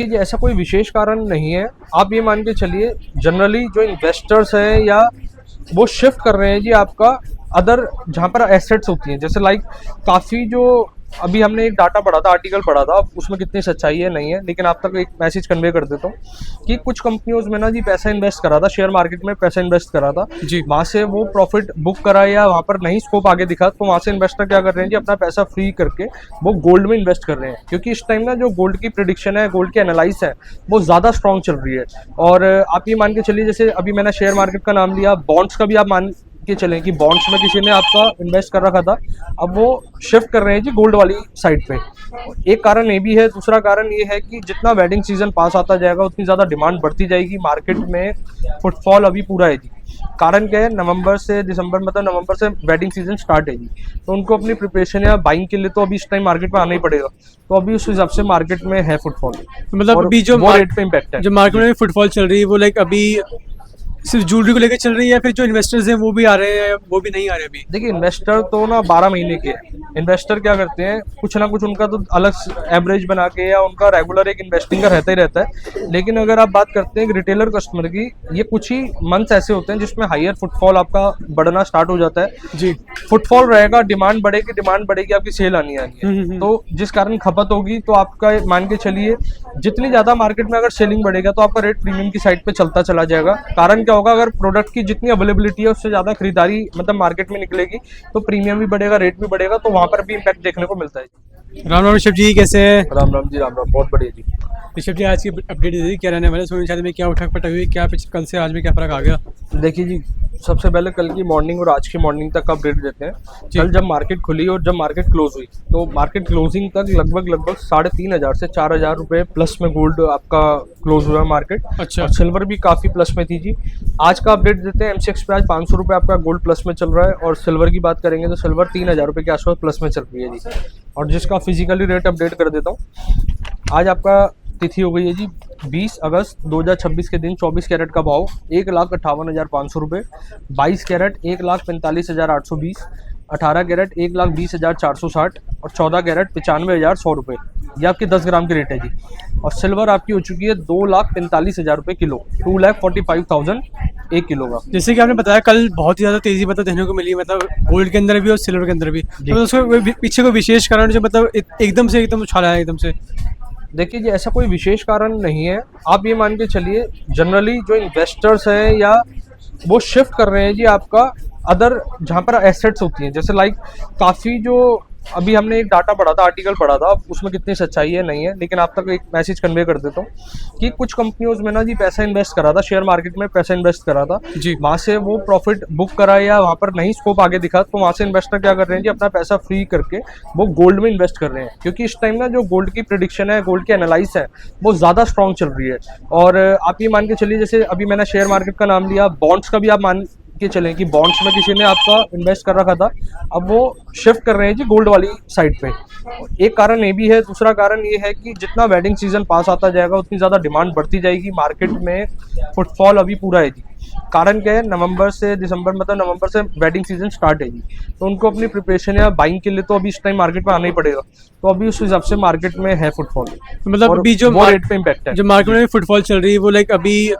जी, ऐसा कोई विशेष कारण नहीं है। आप ये मान के चलिए जनरली जो इन्वेस्टर्स हैं या वो शिफ्ट कर रहे हैं जी आपका अदर जहाँ पर एसेट्स होती हैं, जैसे लाइक काफ़ी जो अभी हमने एक डाटा पढ़ा था, आर्टिकल पढ़ा था, अब उसमें कितनी सच्चाई है नहीं है, लेकिन आप तक एक मैसेज कन्वे कर देता हूँ कि कुछ कंपनियों में ना जी पैसा इन्वेस्ट करा था, शेयर मार्केट में पैसा इन्वेस्ट करा था जी। वहाँ से वो प्रॉफिट बुक करा या वहाँ पर नहीं स्कोप आगे दिखा, तो वहाँ से इन्वेस्टर क्या कर रहे हैं जी अपना पैसा फ्री करके वो गोल्ड में इन्वेस्ट कर रहे हैं, क्योंकि इस टाइम ना जो गोल्ड की प्रिडिक्शन है, गोल्ड की एनालाइज है, वो ज़्यादा स्ट्रॉन्ग चल रही है। और आप ये मान के चलिए, जैसे अभी मैंने शेयर मार्केट का नाम लिया, बॉन्ड्स का भी आप मान के चलें कि बॉन्ड्स में किसी ने आपका इन्वेस्ट कर रखा था, अब वो शिफ्ट कर रहे हैं जी गोल्ड वाली साइड पे। एक कारण ये भी है, दूसरा कारण ये है कि जितना वेडिंग सीजन पास आता जाएगा उतनी ज़्यादा डिमांड बढ़ती जाएगी, मार्केट में फुटफॉल अभी पूरा है जी। कारण क्या है, नवंबर से दिसंबर, मतलब नवंबर से वेडिंग सीजन स्टार्ट है जी, तो उनको अपनी प्रिपरेशन या बाइंग के लिए तो अभी इस टाइम मार्केट में आना ही पड़ेगा, तो अभी उस हिसाब से मार्केट में है फुटफॉल। मतलब अभी जो रेट पे इम्पैक्ट है, जो मार्केट में फुटफॉल चल रही है वो लाइक अभी सिर्फ ज्वेलरी को लेकर चल रही है, या फिर जो इन्वेस्टर्स हैं वो भी आ रहे हैं, वो भी नहीं आ रहे अभी? देखिए इन्वेस्टर तो ना 12 महीने के हैं। इन्वेस्टर क्या करते हैं, कुछ ना कुछ उनका तो अलग एवरेज बना के या उनका रेगुलर एक इन्वेस्टिंग का रहता ही रहता है, लेकिन अगर आप बात करते हैं रिटेलर कस्टमर की, ये कुछ ही मंथ्स ऐसे होते हैं जिसमें हायर फुटफॉल आपका बढ़ना स्टार्ट हो जाता है जी। फुटफॉल रहेगा, डिमांड बढ़ेगी, आपकी सेल आनी है, तो जिस कारण खपत होगी, तो आपका मान के चलिए जितनी ज्यादा मार्केट में अगर सेलिंग बढ़ेगा तो आपका रेट प्रीमियम की साइड पे चलता चला जाएगा। कारण क्या होगा, अगर प्रोडक्ट की जितनी अवेलेबिलिटी है उससे ज्यादा खरीदारी मतलब मार्केट में निकलेगी, तो प्रीमियम भी बढ़ेगा, रेट भी बढ़ेगा, तो वहां पर भी इम्पैक्ट देखने को मिलता है। राम राम ऋषभ जी, कैसे हैं? राम राम जी, राम राम, बहुत बढ़िया जी। ऋषभ जी, आज की अपडेट दे दी, क्या रहने वाले सोने चांदी में, क्या उठक पटक हुई, क्या कल से आज में क्या फर्क आ गया? देखिए जी, सबसे पहले कल की मॉर्निंग और आज की मॉर्निंग तक का अपडेट देते हैं। कल जब मार्केट खुली और जब मार्केट क्लोज हुई, तो मार्केट क्लोजिंग तक लगभग 3,500 से 4,000 रुपये प्लस में गोल्ड आपका क्लोज हुआ मार्केट। अच्छा। और सिल्वर भी काफ़ी प्लस में थी जी। आज का अपडेट देते हैं, MCX पे आज 500 रुपये आपका गोल्ड प्लस में चल रहा है, और सिल्वर की बात करेंगे तो सिल्वर 3,000 रुपये के आसपास प्लस में चल रही है जी। और जिसका फिजिकली रेट अपडेट कर देता हूँ, आज आपका तिथि हो गई है जी 20 अगस्त 2026 के दिन। 24 कैरेट का भाव 1,58,500 रुपये, 22 कैरेट 1,45,820, 18 कैरेट 1,20,460 और 14 कैरेट 95,100 रुपये। ये आपके 10 ग्राम की रेट है जी। और सिल्वर आपकी हो चुकी है 2,45,000 रुपये किलो, 2,45,000 1 किलो का। जैसे कि आपने बताया कल बहुत ही ज़्यादा तेज़ी मतलब देखने को मिली, मतलब गोल्ड के अंदर भी और सिल्वर के अंदर भी, तो उसको पीछे कोई विशेष कारण जो मतलब एकदम उछाला है एकदम से? देखिए जी, ऐसा कोई विशेष कारण नहीं है। आप ये मान के चलिए जनरली जो इन्वेस्टर्स हैं या वो शिफ्ट कर रहे हैं जी आपका अदर जहाँ पर एसेट्स होती हैं, जैसे लाइक काफ़ी जो अभी हमने एक डाटा पढ़ा था, आर्टिकल पढ़ा था, उसमें कितनी सच्चाई है नहीं है, लेकिन आप तक एक मैसेज कन्वे कर देता हूँ कि कुछ कंपनियों में ना जी पैसा इन्वेस्ट करा था, शेयर मार्केट में पैसा इन्वेस्ट करा था जी। वहाँ से वो प्रॉफिट बुक करा या वहाँ पर नहीं स्कोप आगे दिखा, तो वहाँ से इन्वेस्टर क्या कर रहे हैं जी अपना पैसा फ्री करके वो गोल्ड में इन्वेस्ट कर रहे हैं, क्योंकि इस टाइम ना जो गोल्ड की प्रिडिक्शन है, गोल्ड की एनालाइज है, वो ज़्यादा स्ट्रॉन्ग चल रही है। और आप ये मान के चलिए, जैसे अभी मैंने शेयर मार्केट का नाम लिया, बॉन्ड्स का भी आप मान के चलें कि बॉन्ड्स में किसी ने आपका इन्वेस्ट कर रखा था, अब वो शिफ्ट कर रहे हैं जी गोल्ड वाली साइड पे। एक कारण ये भी है, दूसरा कारण ये है कि जितना वेडिंग सीजन पास आता जाएगा उतनी ज़्यादा डिमांड बढ़ती जाएगी, मार्केट में फुटफॉल अभी पूरा है जी। कारण क्या है, नवंबर से दिसंबर, मतलब नवंबर से वेडिंग सीजन स्टार्ट है जी, तो उनको अपनी प्रिपरेशन या बाइंग के लिए तो अभी इस टाइम मार्केट में आना ही पड़ेगा, तो अभी उस हिसाब से मार्केट में है फुटफॉल। मतलब अभी जो रेट पे इम्पैक्ट है, जो मार्केट में फुटफॉल चल रही है वो लाइक अभी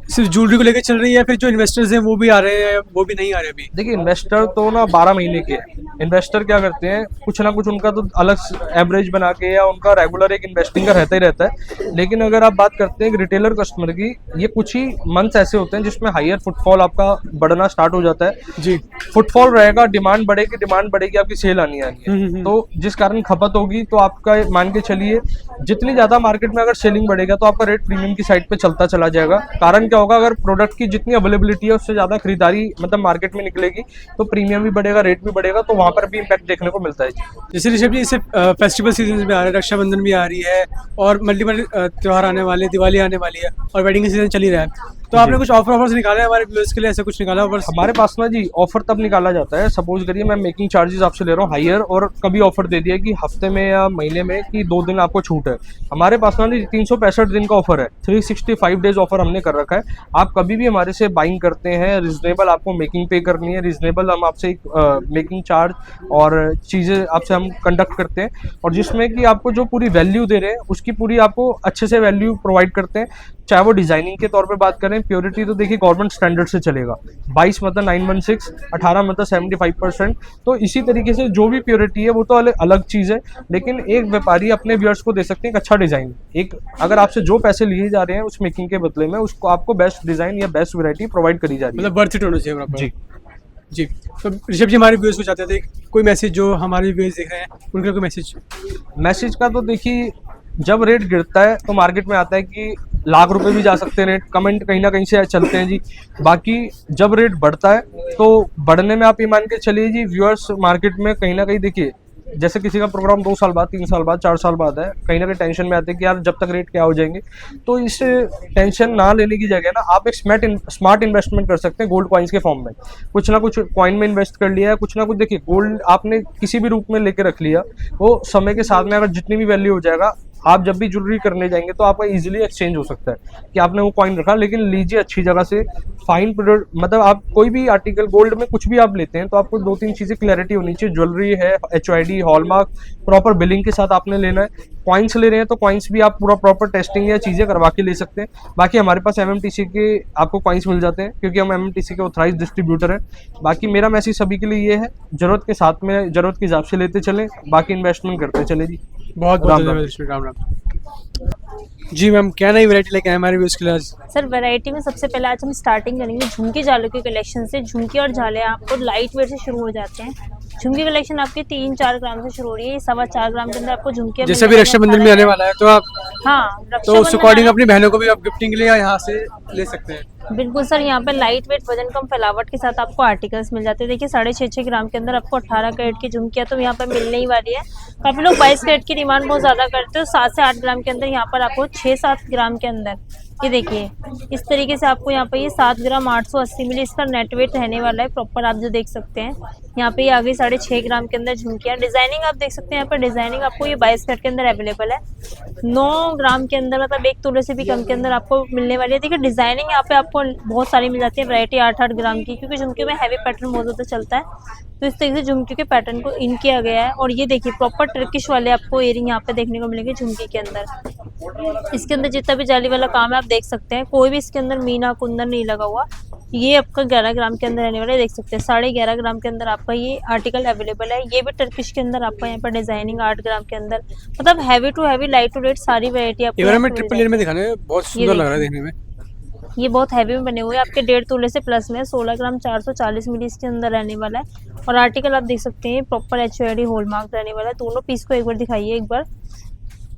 सिर्फ ज्वेलरी को लेकर चल रही है, या फिर जो इन्वेस्टर्स हैं वो भी आ रहे हैं, वो भी नहीं आ रहे अभी? देखिए इन्वेस्टर तो ना 12 महीने के हैं। इन्वेस्टर क्या करते हैं, कुछ ना कुछ उनका तो अलग एवरेज बना के या उनका रेगुलर एक इन्वेस्टिंग का रहता ही रहता है, लेकिन अगर आप बात करते हैं रिटेलर कस्टमर की, ये कुछ ही मंथ्स ऐसे होते हैं जिसमें हायर फुटफॉल आपका बढ़ना स्टार्ट हो जाता है जी। फुटफॉल रहेगा, डिमांड बढ़ेगी, आपकी सेल आनी है, तो जिस कारण खपत होगी, तो आपका मान के चलिए जितनी ज्यादा मार्केट में अगर सेलिंग बढ़ेगा तो आपका रेट प्रीमियम की साइड पे चलता चला जाएगा। कारण क्या होगा, अगर प्रोडक्ट की जितनी अवेलेबिलिटी है उससे ज्यादा खरीदारी मतलब मार्केट में निकलेगी, तो प्रीमियम भी बढ़ेगा, रेट भी बढ़ेगा, तो वहां पर भी इम्पैक्ट देखने को मिलता है। जैसे ऋषभ जी, इससे फेस्टिवल सीजन में आ रहा है, रक्षाबंधन भी आ रही है और मल्टीपल त्यौहार आने वाले, दिवाली आने वाली है और वेडिंग का सीजन चल ही रहा है, तो आपने कुछ ऑफर्स निकाले हैं हमारे व्यूअर्स के लिए, ऐसा कुछ निकाला ऑफर्स? हमारे पास ना जी ऑफर तब निकाला जाता है, सपोज करिए मैं मेकिंग चार्जेस आपसे ले रहा हूँ हायर, और कभी ऑफर दे दिया कि हफ्ते में या महीने में कि 2 दिन आपको छूट है। हमारे पास ना जी 365 दिन का ऑफर है, 365 डेज ऑफर हमने कर रखा है। आप कभी भी हमारे से बाइंग करते हैं, रिजनेबल आपको मेकिंग पे करनी है, रिजनेबल हम आपसे एक मेकिंग चार्ज और चीज़ें आपसे हम कंडक्ट करते हैं, और जिसमें कि आपको जो पूरी वैल्यू दे रहे हैं उसकी पूरी आपको अच्छे से वैल्यू प्रोवाइड करते हैं। चाहे वो डिजाइनिंग के तौर पे बात करें, प्योरिटी तो देखिए गवर्नमेंट स्टैंडर्ड से चलेगा, 22 मतलब 916, 18 मतलब 75%। तो इसी तरीके से जो भी प्योरिटी है वो तो अलग चीज़ है, लेकिन एक व्यापारी अपने व्यूअर्स को दे सकते हैं एक अच्छा डिज़ाइन। एक अगर आपसे जो पैसे लिए जा रहे हैं उस मेकिंग के बदले में उसको आपको बेस्ट डिज़ाइन या बेस्ट वैरायटी प्रोवाइड करी जा रही है। मतलब वर्थ इट होना चाहिए प्रॉपर। जी जी, तो ऋषभ जी हमारे व्यूअर्स को चाहते थे कोई मैसेज, जो हमारे व्यूअर्स देख रहे हैं उनके लिए कोई मैसेज का तो देखिए, जब रेट गिरता है तो मार्केट में आता है कि लाख रुपए भी जा सकते हैं रेट, कमेंट कहीं ना कहीं से चलते हैं जी। बाकी जब रेट बढ़ता है तो बढ़ने में आप ये मान के चलिए जी, व्यूअर्स मार्केट में कहीं ना कहीं देखिए, जैसे किसी का प्रोग्राम 2 साल बाद, 3 साल बाद, 4 साल बाद है, कहीं ना कहीं टेंशन में आते हैं कि यार जब तक रेट क्या हो जाएंगे। तो इस टेंशन ना लेने की जगह ना आप एक स्मार्ट इन्वेस्टमेंट कर सकते हैं गोल्ड कॉइन्स के फॉर्म में। कुछ ना कुछ कॉइन में इन्वेस्ट कर लिया है, कुछ ना कुछ देखिए गोल्ड आपने किसी भी रूप में लेके रख लिया, वो समय के साथ में अगर जितनी भी वैल्यू हो जाएगा, आप जब भी ज्वेलरी करने जाएंगे तो आपका इजीली एक्सचेंज हो सकता है कि आपने वो कॉइन रखा, लेकिन लीजिए अच्छी जगह से, फाइन प्रोडक्ट। मतलब आप कोई भी आर्टिकल गोल्ड में कुछ भी आप लेते हैं तो आपको 2-3 चीज़ें क्लैरिटी होनी चाहिए, ज्वेलरी है, HYD, हॉलमार्क, प्रॉपर बिलिंग के साथ आपने लेना है। कॉइन्स ले रहे हैं तो कॉइन्स भी आप पूरा प्रॉपर टेस्टिंग या चीज़ें करवा के ले सकते हैं। बाकी हमारे पास MMTC के आपको कॉइन्स मिल जाते हैं क्योंकि हम MMTC के ऑथराइज डिस्ट्रीब्यूटर हैं। बाकी मेरा मैसेज सभी के लिए ये है, जरूरत के साथ में जरूरत के हिसाब से लेते चलें, बाकी इन्वेस्टमेंट करते चले जी। बहुत बहुत धन्यवाद, राम राम। जी मैम, क्या नई वैरायटी लेके आए हमारे व्यूअर्स के लिए आज? सर वैरायटी में सबसे पहले आज हम स्टार्टिंग करेंगे झुमकी झालों के कलेक्शन से। झुमकी और झाले आपको लाइट वेट से शुरू हो जाते हैं। झुमकी कलेक्शन आपकी 3-4 ग्राम से शुरू हो रही है, 1.25 ग्राम के अंदर आपको झुमकी। जैसे भी रक्षाबंधन में आने वाला है तो आप, हाँ, तो उस अकॉर्डिंग अपनी बहनों को भी आप गिफ्टिंग के लिए यहाँ से ले सकते हैं। बिल्कुल सर, यहाँ पे लाइट वेट, वजन कम, फैलावट के साथ आपको आर्टिकल्स मिल जाते हैं। देखिए 6.5 ग्राम के अंदर आपको 18 कैरेट की झुमकियाँ तो यहाँ पर मिलने ही वाली है। काफी लोग 22 कैरेट की डिमांड बहुत ज्यादा करते हो, 7 से 8 ग्राम के अंदर यहाँ पर आपको 6-7 ग्राम के अंदर ये देखिए इस तरीके से आपको यहाँ पे ये 7 ग्राम 880 मिली इसका नेट वेट रहने वाला है प्रॉपर। आप जो देख सकते हैं यहाँ पे ये आगे 6.5 ग्राम के अंदर झुमकियाँ। डिजाइनिंग आप देख सकते हैं, यहाँ पर डिजाइनिंग आपको ये 22 कैरेट के अंदर अवेलेबल है। 9 ग्राम के अंदर, मतलब 1 तोले से भी कम के अंदर आपको मिलने वाली है। देखिए डिजाइनिंग यहाँ पे आपको बहुत सारी मिल जाती है, वैरायटी 8-8 ग्राम की, क्योंकि झुमके में हैवी पैटर्न बहुत ज़्यादा चलता है। तो इस तरीके से झुमकी के पैटर्न को इन किया गया है। और ये देखिए प्रॉपर टर्किश वाले आपको इयरिंग यहाँ पे देखने को मिलेंगे झुमकी के अंदर। इसके अंदर जितना भी जाली वाला काम है आप देख सकते हैं, कोई भी इसके अंदर मीना कुंदन नहीं लगा हुआ। ये आपका 11 ग्राम के अंदर रहने वाला है, देख सकते हैं 11.5 ग्राम के अंदर आपका ये आर्टिकल अवेलेबल है। ये भी टर्किश के अंदर आपका यहाँ पर डिजाइनिंग 8 ग्राम के अंदर, मतलब heavy to heavy, light to light सारी वैरायटी आपको ट्रिपल लेयर में दिखाने में बहुत सुंदर लग रहा है देखने में। ये बहुत हैवी में बने हुए हैं, आपके 1.5 तोले से प्लस में 16 ग्राम 440 मिली इसके अंदर रहने वाला है। और आर्टिकल आप देख सकते हैं प्रॉपर HYD हॉलमार्क रहने वाला है। दोनों पीस को एक बार दिखाइए, एक बार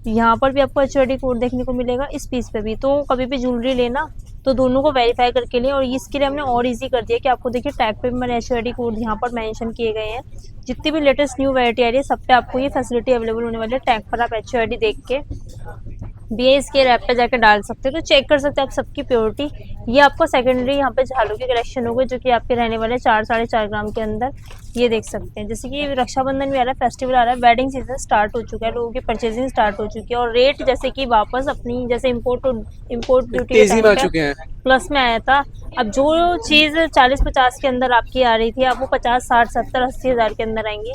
यहाँ पर भी आपको HYD कोड देखने को मिलेगा, इस पीस पे भी। तो कभी भी ज्वेलरी लेना तो दोनों को वेरीफाई करके लिए, और इसके लिए हमने और इजी कर दिया कि आपको देखिए टैग पे भी मेरे HYD कोड यहाँ पर मेंशन किए गए हैं। जितनी भी लेटेस्ट न्यू वैरायटी आ रही है सब पे आपको ये फैसिलिटी अवेलेबल होने वाली है। टैग पर आप HYD देख के BS के ऐप पे जाकर डाल सकते हैं, तो चेक कर सकते हैं आप सबकी प्योरिटी। ये आपको सेकेंडरी यहाँ पे झालों की कलेक्शन होगी जो कि आपके रहने वाले 4-4.5 ग्राम के अंदर। ये देख सकते हैं, जैसे कि रक्षाबंधन भी आ रहा है, फेस्टिवल आ रहा है, वेडिंग सीजन स्टार्ट हो चुका है, लोगों की परचेजिंग स्टार्ट हो चुकी है। और रेट जैसे कि वापस अपनी जैसे इम्पोर्ट ड्यूटी प्लस में आया था। अब जो चीज़ 40-50 के अंदर आपकी आ रही थी, अब वो 50, 60, 70, 80 हज़ार के अंदर आएंगी।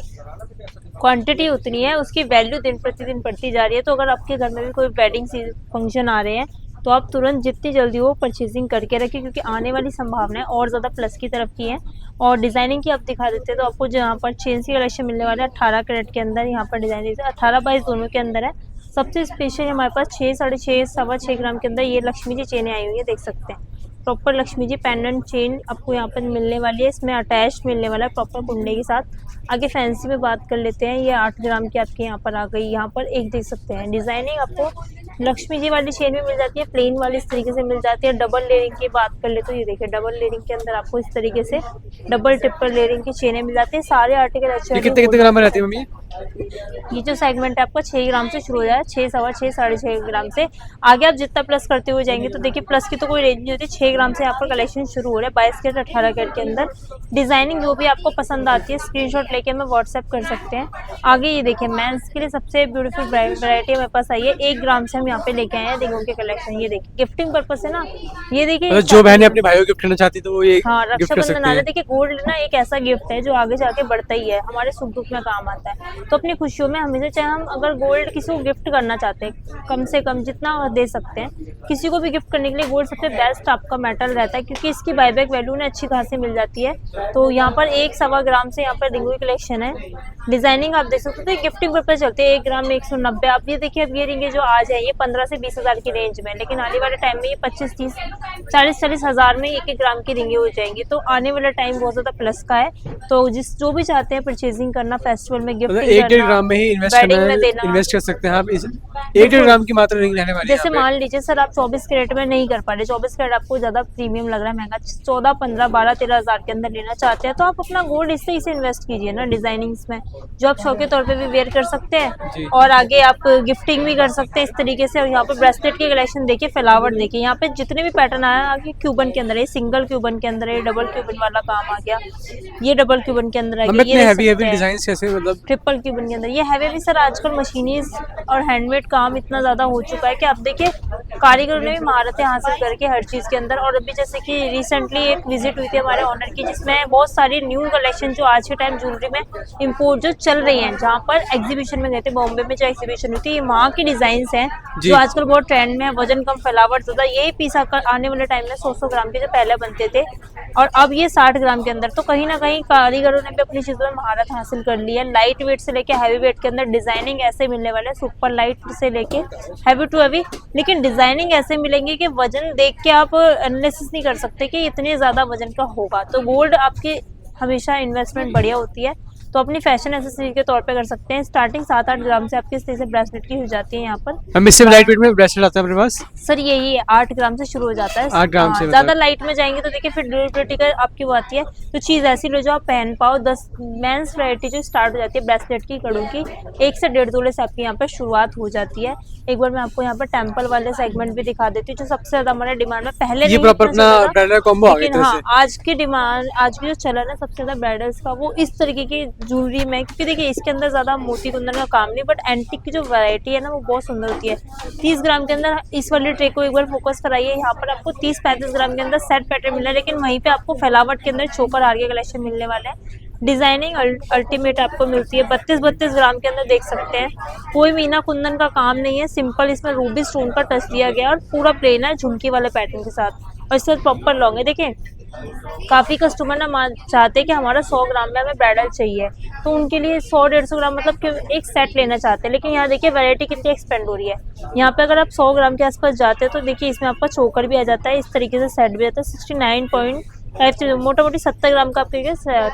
क्वांटिटी उतनी है, उसकी वैल्यू दिन प्रतिदिन बढ़ती जा रही है। तो अगर आपके घर में भी कोई वेडिंग फंक्शन आ रहे हैं तो आप तुरंत जितनी जल्दी हो परचेजिंग करके रखिए, क्योंकि आने वाली संभावना है और ज़्यादा प्लस की तरफ की है। और डिज़ाइनिंग की आप दिखा देते हैं तो आपको जहाँ पर चेन की कलेक्शन मिलने वाला है 18 कैरेट के अंदर। यहाँ पर डिज़ाइन 18-22 दोनों के अंदर है। सबसे स्पेशल हमारे पास 6, 6.5, 6.25 ग्राम के अंदर ये लक्ष्मी जी चेनें आई हुई है, देख सकते हैं। Proper Lakshmi ji pendant chain आपको यहाँ पर मिलने वाली है, इसमें अटैच्ड मिलने वाला है प्रॉपर कुंडे के साथ। आगे फैंसी में बात कर लेते हैं, ये 8 ग्राम की आपके यहाँ पर आ गई। यहाँ पर एक देख सकते हैं डिजाइनिंग आपको लक्ष्मी जी वाली चेन भी मिल जाती है, प्लेन वाली इस तरीके से मिल जाती है। डबल लेयरिंग की बात कर ले तो ये देखिए डबल लेयरिंग के अंदर आपको इस तरीके से डबल ट्रिपल लेयरिंग की चेनें मिल जाती है। सारे आर्टिकल अच्छे कितने ग्राम में रहती है मम्मी? ये जो सेगमेंट है आपका 6 ग्राम से शुरू हो जाए, 6, सवा 6, 6.5 ग्राम से आगे आप जितना प्लस करते हुए जाएंगे तो देखिए प्लस की तो कोई रेंज नहीं होती। 6 ग्राम से यहाँ पर कलेक्शन शुरू हो रहा है 22 कैरेट 18 कैरेट के अंदर। डिजाइनिंग जो भी आपको पसंद आती है स्क्रीनशॉट लेके हमें व्हाट्सएप कर सकते हैं। आगे ये देखिए मेंस के लिए सबसे ब्यूटीफुल वैरायटी हमारे पास आई है। 1 ग्राम से हम यहाँ पे लेके आए हैं देखो के कलेक्शन। ये देखिए गिफ्टिंग पर्पस है ना, ये देखिए जो बहनें अपने भाइयों को गिफ्ट करना चाहती तो वो ये हाँ गिफ्ट कर रक्षाबंधन सकती आ रहा है। है। देखिए गोल्ड ना एक ऐसा गिफ्ट है जो आगे जाके बढ़ता ही है, हमारे सुख दुख में काम आता है। तो अपनी खुशियों में हमेशा चाहे हम अगर गोल्ड किसी को गिफ्ट करना चाहते हैं कम से कम जितना दे सकते हैं, किसी को भी गिफ्ट करने के लिए गोल्ड सबसे बेस्ट आपका मेटल रहता है क्योंकि इसकी बायबैक वैल्यू ना अच्छी खासी मिल जाती है। तो यहाँ पर 1 सवा ग्राम से यहाँ पर रिंगों की कलेक्शन है। डिजाइनिंग आप देख सकते हो गिफ्टिंग पर्पज चलते हैं। 1 ग्राम में 190। आप ये देखिए अब ये रिंगे जो आज है ये 15 से 20 हज़ार की रेंज में, लेकिन आने वाले टाइम में ये 25, 30, 40 हज़ार में 1 ग्राम की रिंगे हो जाएंगी। तो आने वाला टाइम बहुत ज्यादा प्लस का है। तो जो भी चाहते हैं परचेजिंग करना फेस्टिवल में गिफ्ट 1-1.5 ग्राम में ही इन्वेस्ट कर सकते हैं आप। 1-1.5 ग्राम की मात्रा नहीं रहने वाली है। जैसे मान लीजिए सर आप 24 कैरेट में नहीं कर पा रहे, 24 कैरेट आपको ज्यादा प्रीमियम लग रहा है महंगा, 14, 15, 12, 13 हज़ार के अंदर लेना चाहते हैं तो आप अपना गोल्ड इससे इन्वेस्ट कीजिए ना डिजाइनिंग्स में, जो आप शो के तौर पे भी वेयर कर सकते हैं और आगे आप गिफ्टिंग भी कर सकते हैं इस तरीके से। और यहाँ पे ब्रेसलेट की कलेक्शन देखिए, फ्लावर देखिए, यहाँ पे जितने भी पैटर्न आया आगे क्यूबन के अंदर है, सिंगल क्यूबन के अंदर है, डबल क्यूबन वाला काम आ गया, ये डबल क्यूबन के अंदर आ गया, ये हैवी डिजाइन कैसे मतलब ट्रिपल क्यूबन के अंदर। ये हैवी भी सर आजकल मशीनीज और हैंडमेड काम इतना ज्यादा हो चुका है कि आप देखिए कारीगरों ने भी महारतें हासिल करके हर चीज के अंदर। और अभी जैसे कि रिसेंटली एक विजिट हुई थी हमारे ऑनर की जिसमें बहुत सारी न्यू कलेक्शन जो आज के टाइम ज्वेलरी में इंपोर्ट जो चल रही है, जहाँ पर एग्जीबिशन में गए थे बॉम्बे में जो एग्जीबिशन हुई थी, वहाँ की डिजाइन हैं जो आजकल बहुत ट्रेंड में है, वजन कम फैलावट ज्यादा। यही पीस आने वाले टाइम में 100 ग्राम के जो पहले बनते थे और अब ये 60 ग्राम के अंदर। तो कहीं ना कहीं कारीगरों ने भी अपनी चीजों में महारत हासिल कर ली है। लाइट वेट से लेके हैवी वेट के अंदर डिजाइनिंग ऐसे मिलने वाले हैं, सुपर लाइट से लेके हैवी टू हैवी, लेकिन डिजाइनिंग ऐसे मिलेंगे कि वजन देख के आप एनालिसिस नहीं कर सकते कि इतने ज्यादा वजन का होगा। तो गोल्ड आपकी हमेशा इन्वेस्टमेंट बढ़िया होती है, तो अपनी फैशन एक्सेसरी के तौर पे कर सकते हैं। स्टार्टिंग 7-8 ग्राम से आपकी इस तरह से ब्रेसलेट की हो जाती है। यहाँ पर हम इससे लाइट वेट में ब्रेसलेट आता है अपने पास सर यही 8 ग्राम से शुरू हो जाता है। 8 ग्राम से ज्यादा लाइट में जाएंगे तो देखिए फिर ड्यूरेबिलिटी का आपकी वो आती है, तो चीज ऐसी लो जो आप पहन पाओ। 10 मेंस वैरायटी जो स्टार्ट हो जाती है ब्रेसलेट की कड़ों की 1 से 1.5 तोले से आपकी यहाँ पे शुरुआत हो जाती है। एक बार मैं आपको यहाँ पर टेम्पल वाले सेगमेंट भी दिखा देती हूँ जो सबसे ज्यादा हमारे डिमांड में पहले ये प्रॉपर अपना ब्राइडल कॉम्बो आ गया। हाँ आज की डिमांड, आज की जो चलन है सबसे ज्यादा ब्राइडल्स का वो इस तरीके की ज्वेलरी में, क्योंकि देखिए इसके अंदर ज्यादा मोती कुंदन का काम नहीं, बट एंटिक की जो वैरायटी है ना वो बहुत सुंदर होती है। 30 ग्राम के अंदर इस वाली ट्रे को एक बार फोकस कराइए, यहाँ पर आपको 30-35 ग्राम के अंदर सेट पैटर्न मिल रहा है, लेकिन वहीं पे आपको फैलावट के अंदर चोकर हार के कलेक्शन मिलने वाले हैं। डिजाइनिंग अल्टीमेट आपको मिलती है। 32-32 ग्राम के अंदर देख सकते हैं, कोई मीना कुंदन का काम नहीं है, सिंपल इसमें रूबी स्टोन का टच दिया गया और पूरा प्लेन है झुमकी वाले पैटर्न के साथ, और इसके साथ प्रॉपर लॉन्ग है। देखिए काफी कस्टमर ना चाहते हैं कि हमारा 100 ग्राम में हमें ब्राइडल चाहिए, तो उनके लिए 100-150 ग्राम मतलब कि एक सेट लेना चाहते हैं। लेकिन यहाँ देखिए वैरायटी कितनी एक्सपेंड हो रही है। यहाँ पे अगर आप 100 ग्राम के आसपास जाते हैं तो देखिए इसमें आपका चोकर भी आ जाता है, इस तरीके से सेट भी आता है। 69.5 मोटा मोटी 70 ग्राम का आपका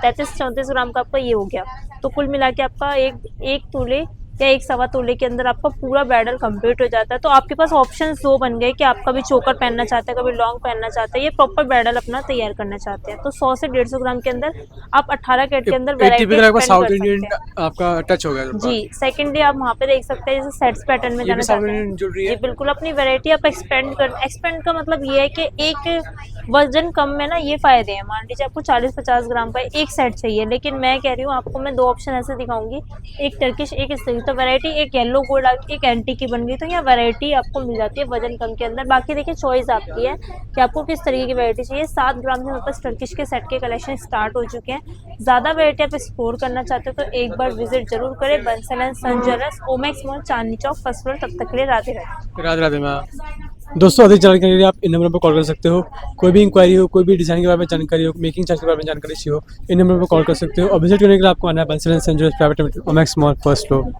33-34 ग्राम का आपका ये हो गया। तो कुल मिला के आपका एक तोले या 1 सवा तोले के अंदर आपका पूरा ब्राइडल कंप्लीट हो जाता है। तो आपके पास ऑप्शंस 2 बन गए कि आप कभी चोकर पहनना चाहते हैं, कभी लॉन्ग पहनना चाहते हैं, ये प्रॉपर ब्राइडल अपना तैयार करना चाहते हैं। तो 100 से 150 ग्राम के अंदर आप 18 कैरेट के अंदर वैरायटी साउथ इंडियन आपका टच हो गया जी। सेकेंडली आप वहाँ पे देख सकते हैं जैसे सेट्स पैटर्न में जाना चाहते हैं जी, बिल्कुल अपनी वैरायटी आप एक्सपेंड का मतलब ये है कि एक वजन कम में ना ये फायदे हैं। मान लीजिए आपको 40-50 ग्राम का एक सेट चाहिए, लेकिन मैं कह रही हूँ आपको मैं 2 ऑप्शन ऐसे दिखाऊंगी, एक टर्किश एक इस तरीके। तो वैरायटी एक येलो गोल्ड एक एंटी की बन गई, तो यहाँ वैरायटी आपको मिल जाती है वजन कम के अंदर। बाकी देखिए चॉइस आपकी है कि आपको किस तरीके की वैरायटी चाहिए। 7 ग्राम से मेरे पास टर्किश के सेट के कलेक्शन स्टार्ट हो चुके हैं। ज्यादा वैरायटी आप एक्सप्लोर करना चाहते हो तो एक बार विजिट जरूर करें Bansal and son jewellers, Omaxe mall, Chandni Chowk, first floor. तब तक के लिए राधे राधे मैम। दोस्तों अधिक जानकारी के लिए आप इन नंबर पर कॉल कर सकते हो। कोई भी इंक्वायरी हो, कोई भी डिजाइन के बारे में जानकारी हो, मेकिंग चार्ज के बारे में जानकारी चाहिए हो, इन नंबर पर कॉल कर सकते हो। और विजिट करने के लिए आपको आना है Bansal and son jewellers private limited, Omaxe mall, first floor.